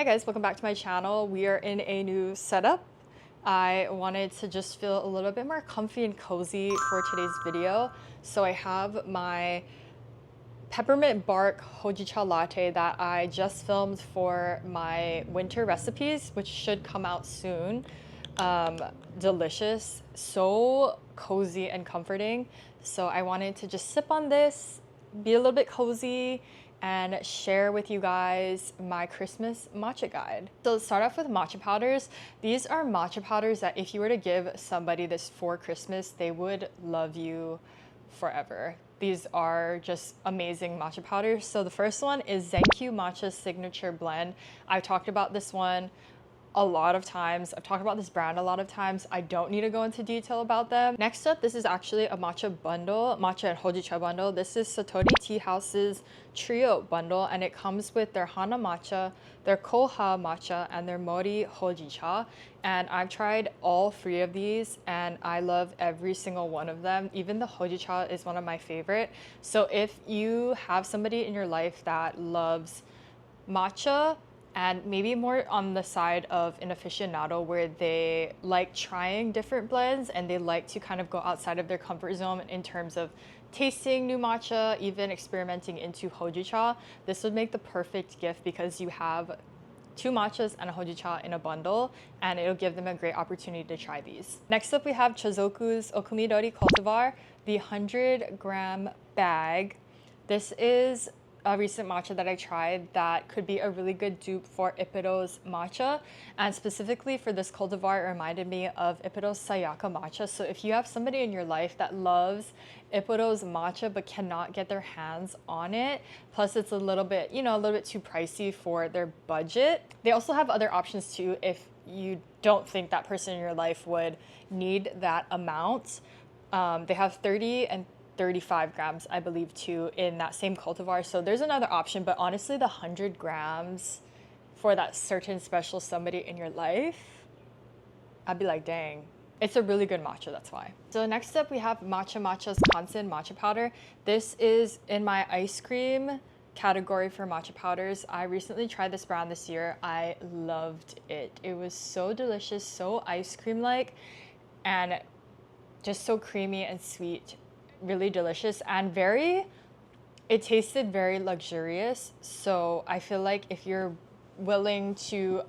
Hi guys, welcome back to my channel. We are in a new setup. I wanted to just feel a little bit more comfy and cozy for today's video. So I have my peppermint bark hojicha latte that I just filmed for my winter recipes, which should come out soon. Delicious, so cozy and comforting. So I wanted to just sip on this, be a little bit cozy, and share with you guys my Christmas matcha guide. So let's start off with matcha powders. These are matcha powders that if you were to give somebody this for Christmas, they would love you forever. These are just amazing matcha powders. So the first one is Zenkyu Matcha Signature Blend. I've talked about this one a lot of times. I've talked about this brand a lot of times. I don't need to go into detail about them. Next up, this is actually a matcha bundle, matcha and hojicha bundle. This is Satori Tea House's trio bundle, and it comes with their Hana matcha, their Koha matcha, and their Mori hojicha. And I've tried all three of these and I love every single one of them. Even the hojicha is one of my favorite. So if you have somebody in your life that loves matcha, and maybe more on the side of an aficionado where they like trying different blends and they like to kind of go outside of their comfort zone in terms of tasting new matcha, even experimenting into hojicha, this would make the perfect gift because you have two matchas and a hojicha in a bundle, and it'll give them a great opportunity to try these. Next up, we have Chozoku's Okumidori Cultivar, the 100-gram bag. This is a recent matcha that I tried that could be a really good dupe for Ippudo's matcha, and specifically for this cultivar, it reminded me of Ippudo's Sayaka matcha. So if you have somebody in your life that loves Ippudo's matcha but cannot get their hands on it, plus it's a little bit, a little bit too pricey for their budget. They also have other options too if you don't think that person in your life would need that amount. They have 30 and 35 grams, I believe, too, in that same cultivar. So there's another option, but honestly, the 100 grams for that certain special somebody in your life, I'd be like, dang. It's a really good matcha, that's why. So next up, we have Matcha's Kansen matcha powder. This is in my ice cream category for matcha powders. I recently tried this brand this year. I loved it. It was so delicious, so ice cream-like, and just so creamy and sweet. Really delicious and it tasted very luxurious. So I feel like if you're willing to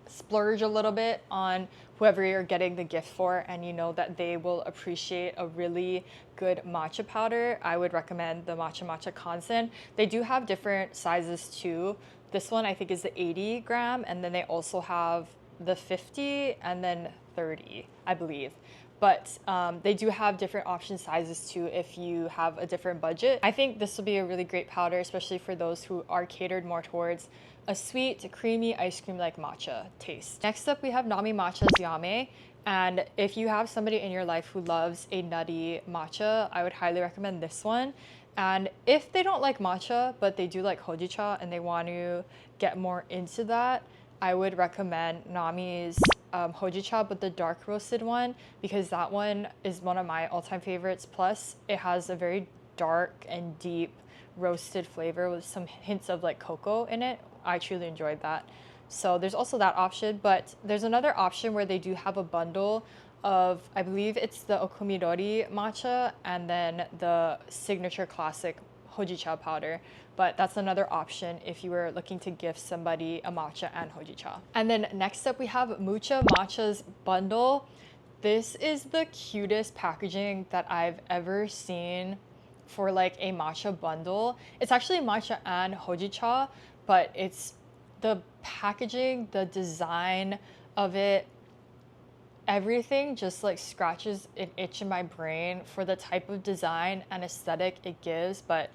splurge a little bit on whoever you're getting the gift for and you know that they will appreciate a really good matcha powder, I would recommend the Matcha Kansen. They do have different sizes too. This one I think is the 80 gram, and then they also have the 50 and then 30, I believe. But they do have different option sizes too if you have a different budget. I think this will be a really great powder, especially for those who are catered more towards a sweet, creamy ice cream like matcha taste. Next up, we have Nami Matcha's Yame. And if you have somebody in your life who loves a nutty matcha, I would highly recommend this one. And if they don't like matcha, but they do like hojicha and they want to get more into that, I would recommend Nami's hojicha, but the dark roasted one, because that one is one of my all-time favorites. Plus, it has a very dark and deep roasted flavor with some hints of like cocoa in it. I truly enjoyed that. So there's also that option, but there's another option where they do have a bundle of, I believe it's the Okumidori matcha and then the signature classic hojicha powder, but that's another option if you were looking to gift somebody a matcha and hojicha. And then next up, we have Mucha Matcha's bundle. This is the cutest packaging that I've ever seen for like a matcha bundle. It's actually matcha and hojicha, but it's the packaging, the design of it, everything just like scratches an itch in my brain for the type of design and aesthetic it gives. But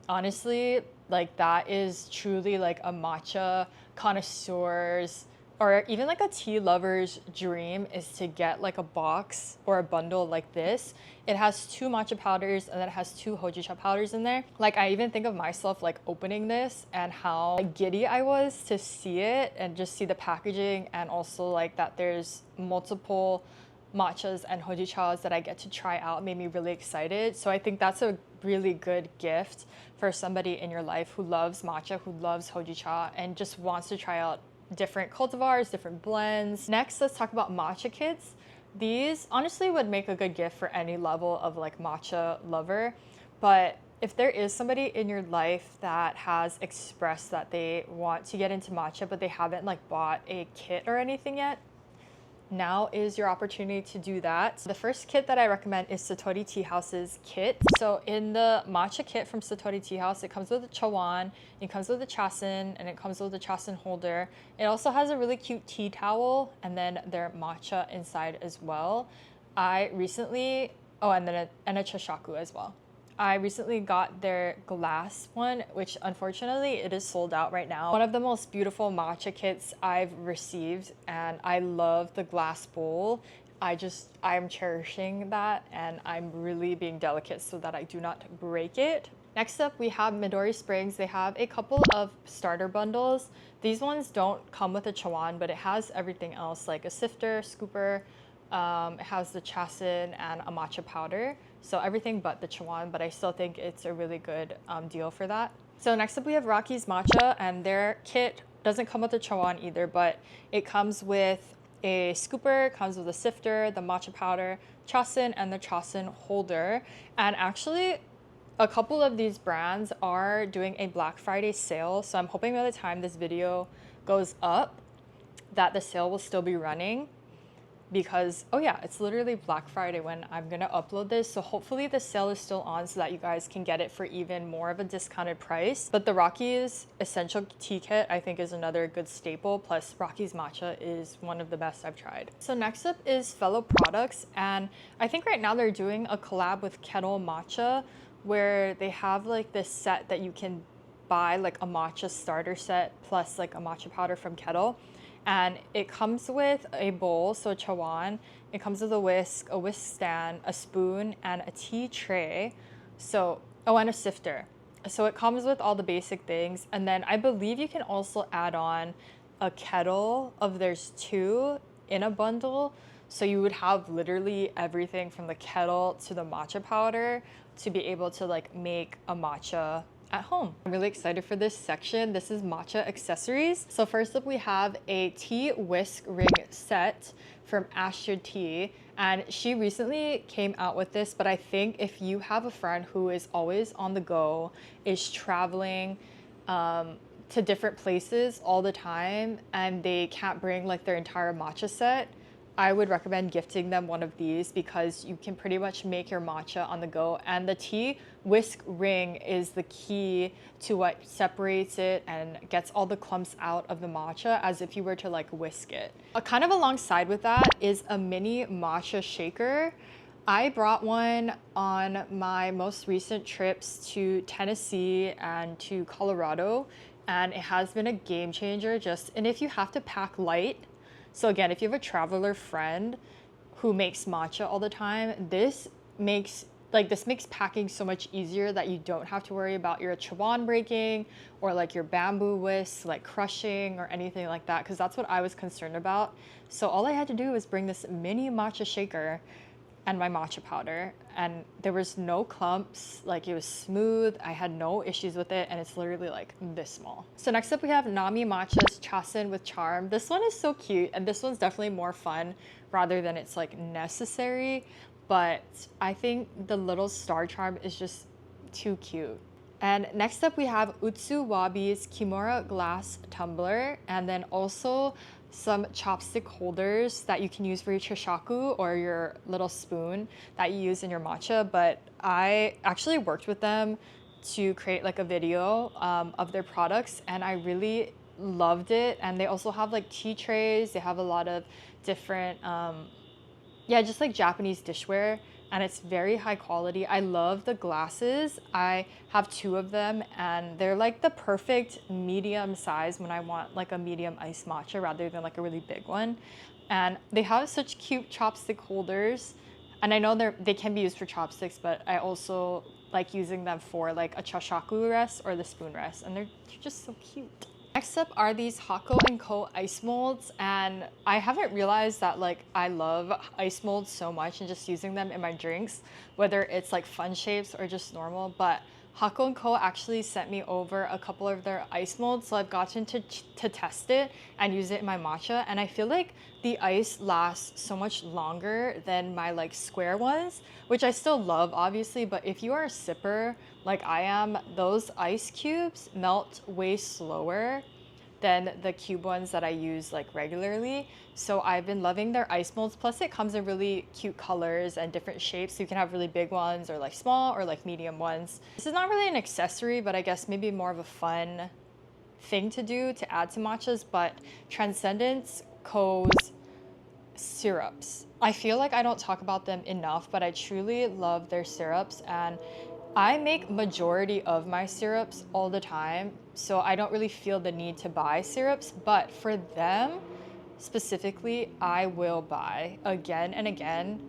honestly, like that is truly like a matcha connoisseur's or even like a tea lover's dream, is to get like a box or a bundle like this. It has two matcha powders and then it has two hojicha powders in there. Like I even think of myself like opening this and how like, giddy I was to see it and just see the packaging, and also like that there's multiple matchas and hojichas that I get to try out made me really excited. So I think that's a really good gift for somebody in your life who loves matcha, who loves hojicha, and just wants to try out different cultivars, different blends. Next, let's talk about matcha kits. These honestly would make a good gift for any level of like matcha lover, but if there is somebody in your life that has expressed that they want to get into matcha but they haven't like bought a kit or anything yet, now is your opportunity to do that. The first kit that I recommend is Satori Tea House's kit. So in the matcha kit from Satori Tea House, it comes with a chawan, it comes with a chasen, and it comes with a chasen holder. It also has a really cute tea towel and then their matcha inside as well. I recently, and a chashaku as well. I recently got their glass one, which unfortunately it is sold out right now. One of the most beautiful matcha kits I've received, and I love the glass bowl. I'm cherishing that, and I'm really being delicate so that I do not break it. Next up, we have Midori Springs. They have a couple of starter bundles. These ones don't come with a chawan, but it has everything else like a sifter, scooper, it has the chasen and a matcha powder. So everything but the chawan, but I still think it's a really good deal for that. So next up we have Rocky's Matcha, and their kit doesn't come with a chawan either, but it comes with a scooper, comes with a sifter, the matcha powder, chasen, and the chasen holder. And actually, a couple of these brands are doing a Black Friday sale, so I'm hoping by the time this video goes up that the sale will still be running. Because, oh yeah, it's literally Black Friday when I'm gonna upload this, so hopefully the sale is still on so that you guys can get it for even more of a discounted price. But the Rocky's Essential Tea Kit I think is another good staple, plus Rocky's Matcha is one of the best I've tried. So next up is Fellow Products, and I think right now they're doing a collab with Kettle Matcha where they have like this set that you can buy, like a matcha starter set plus like a matcha powder from Kettle. And it comes with a bowl, so a chawan. It comes with a whisk stand, a spoon, and a tea tray. So, and a sifter. So it comes with all the basic things. And then I believe you can also add on a kettle of theirs too in a bundle. So you would have literally everything from the kettle to the matcha powder to be able to like make a matcha at home. I'm really excited for this section. This is matcha accessories. So first up we have a tea whisk ring set from Asher Tea, and she recently came out with this, but I think if you have a friend who is always on the go, is traveling to different places all the time, and they can't bring like their entire matcha set, I would recommend gifting them one of these because you can pretty much make your matcha on the go, and the tea whisk ring is the key to what separates it and gets all the clumps out of the matcha as if you were to like whisk it. Kind of alongside with that is a mini matcha shaker. I brought one on my most recent trips to Tennessee and to Colorado, and it has been a game changer. And if you have to pack light, so again, if you have a traveler friend who makes matcha all the time, this makes packing so much easier that you don't have to worry about your chawan breaking or like your bamboo whisk like crushing or anything like that, because that's what I was concerned about. So all I had to do was bring this mini matcha shaker and my matcha powder, and there was no clumps, like it was smooth, I had no issues with it, and it's literally like this small. So next up we have Nami Matcha's Chasen with Charm. This one is so cute, and this one's definitely more fun rather than it's like necessary, but I think the little star charm is just too cute. And next up we have Utsu Wabi's Kimura glass tumbler, and then also some chopstick holders that you can use for your chishaku or your little spoon that you use in your matcha. But I actually worked with them to create like a video of their products, and I really loved it. And they also have like tea trays. They have a lot of different, just like Japanese dishware, and it's very high quality. I love the glasses. I have 2 of them, and they're like the perfect medium size when I want like a medium iced matcha rather than like a really big one. And they have such cute chopstick holders, and I know they can be used for chopsticks, but I also like using them for like a chashaku rest or the spoon rest, and they're just so cute. Next up are these Hako & Co. ice molds, and I haven't realized that like I love ice molds so much and just using them in my drinks, whether it's like fun shapes or just normal, but Hako & Co actually sent me over a couple of their ice molds, so I've gotten to test it and use it in my matcha, and I feel like the ice lasts so much longer than my like square ones, which I still love obviously, but if you are a sipper like I am, those ice cubes melt way slower than the cube ones that I use like regularly. So I've been loving their ice molds. Plus it comes in really cute colors and different shapes. So you can have really big ones or like small or like medium ones. This is not really an accessory, but I guess maybe more of a fun thing to do to add to matchas. But Transcendence Co's syrups, I feel like I don't talk about them enough, but I truly love their syrups, and I make majority of my syrups all the time, so I don't really feel the need to buy syrups, but for them specifically, I will buy again and again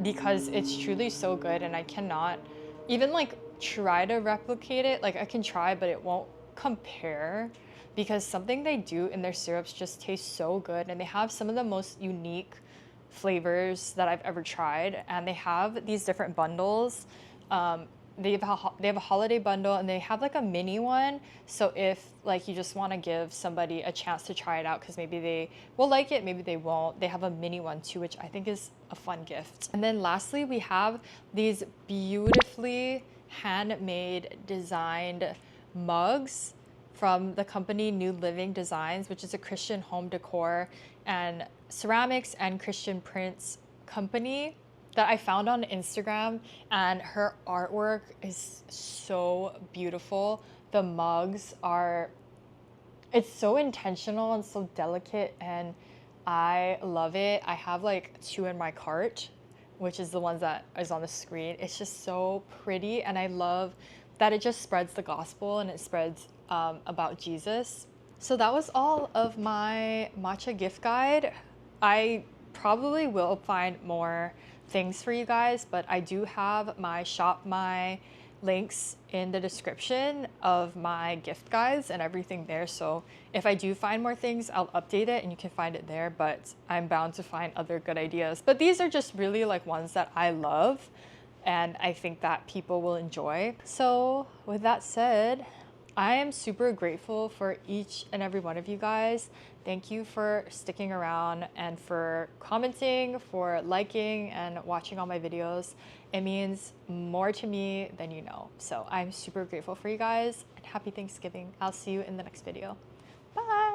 because it's truly so good, and I cannot even like try to replicate it. Like I can try, but it won't compare because something they do in their syrups just tastes so good, and they have some of the most unique flavors that I've ever tried, and they have these different bundles. They have a holiday bundle, and they have like a mini one, so if like you just want to give somebody a chance to try it out because maybe they will like it, maybe they won't, they have a mini one too, which I think is a fun gift. And then lastly, we have these beautifully handmade designed mugs from the company New Living Designs, which is a Christian home decor and ceramics and Christian prints company that I found on Instagram, and her artwork is so beautiful. The mugs are, it's so intentional and so delicate, and I love it. I have like 2 in my cart, which is the ones that is on the screen. It's just so pretty, and I love that it just spreads the gospel and it spreads about Jesus. So that was all of my matcha gift guide. I probably will find more things for you guys, but I do have my shop my links in the description of my gift guides and everything there. So if I do find more things, I'll update it and you can find it there, but I'm bound to find other good ideas. But these are just really like ones that I love and I think that people will enjoy. So with that said, I am super grateful for each and every one of you guys. Thank you for sticking around and for commenting, for liking and watching all my videos. It means more to me than you know. So I'm super grateful for you guys, and happy Thanksgiving. I'll see you in the next video. Bye.